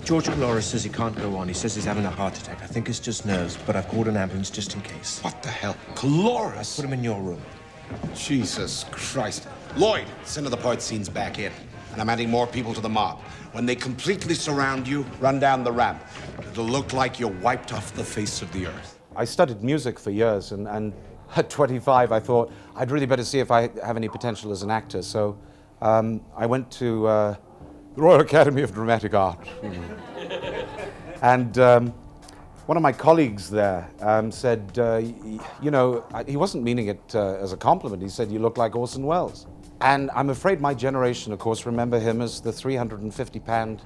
George Colora says he can't go on. He says he's having a heart attack. I think it's just nerves, but I've called an ambulance just in case. What the hell? Coloris? Put him in your room. Jesus Christ. Lloyd, send the part scenes back in. And I'm adding more people to the mob. When they completely surround you, run down the ramp. It'll look like you're wiped off the face of the earth. I studied music for years, and at 25 I thought I'd really better see if I have any potential as an actor. So I went to the Royal Academy of Dramatic Art. And one of my colleagues there said, you know, he wasn't meaning it as a compliment. He said, "You look like Orson Welles." And I'm afraid my generation, of course, remember him as the 350-pound,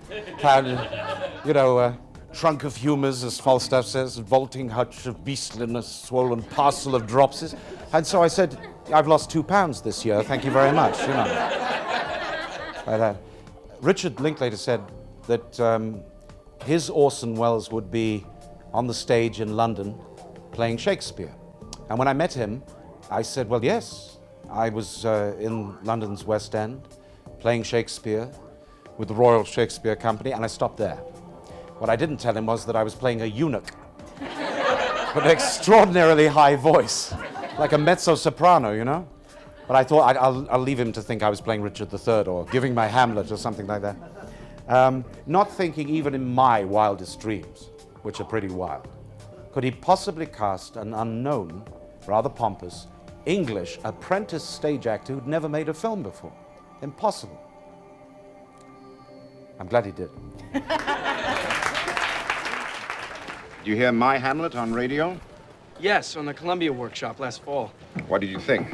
you know, trunk of humours, as Falstaff says, vaulting hutch of beastliness, swollen parcel of dropsies. And so I said, "I've lost 2 pounds this year, thank you very much," you know. But, Richard Linklater said that his Orson Welles would be on the stage in London playing Shakespeare. And when I met him, I said, well, yes, I was in London's West End playing Shakespeare with the Royal Shakespeare Company, and I stopped there. What I didn't tell him was that I was playing a eunuch with an extraordinarily high voice, like a mezzo-soprano, you know? But I thought I'll leave him to think I was playing Richard III or giving my Hamlet or something like that. Not thinking even in my wildest dreams, which are pretty wild, could he possibly cast an unknown, rather pompous, English apprentice stage actor who'd never made a film before. Impossible. I'm glad he did. Did you hear my Hamlet on radio? Yes, on the Columbia workshop last fall. What did you think?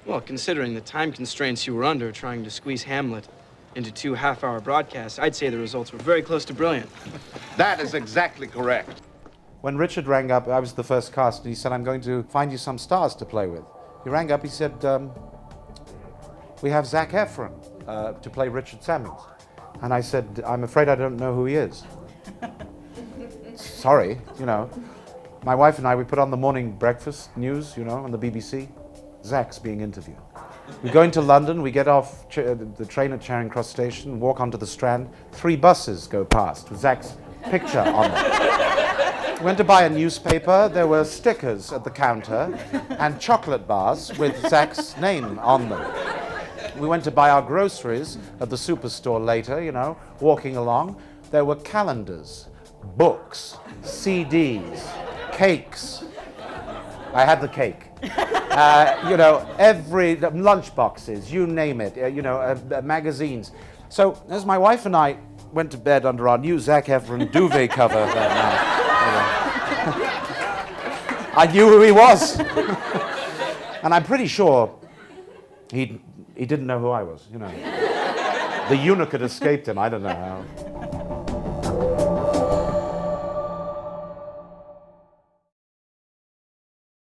Well, considering the time constraints you were under trying to squeeze Hamlet into 2 half-hour broadcasts, I'd say the results were very close to brilliant. That is exactly correct. When Richard rang up, I was the first cast, and he said, "I'm going to find you some stars to play with." He rang up, he said, "We have Zac Efron to play Richard Samuels." And I said, "I'm afraid I don't know who he is." Sorry, you know. My wife and I, we put on the morning breakfast news, you know, on the BBC. Zac's being interviewed. We go into London, we get off the train at Charing Cross Station, walk onto the Strand. 3 buses go past with Zac's picture on them. We went to buy a newspaper. There were stickers at the counter and chocolate bars with Zac's name on them. We went to buy our groceries at the superstore later, you know, walking along. There were calendars, books, CDs, cakes. I had the cake. You know, every lunch boxes, you name it, you know, magazines. So as my wife and I went to bed under our new Zac Efron duvet cover that night, I knew who he was. And I'm pretty sure he didn't know who I was, you know. The eunuch had escaped him, I don't know how.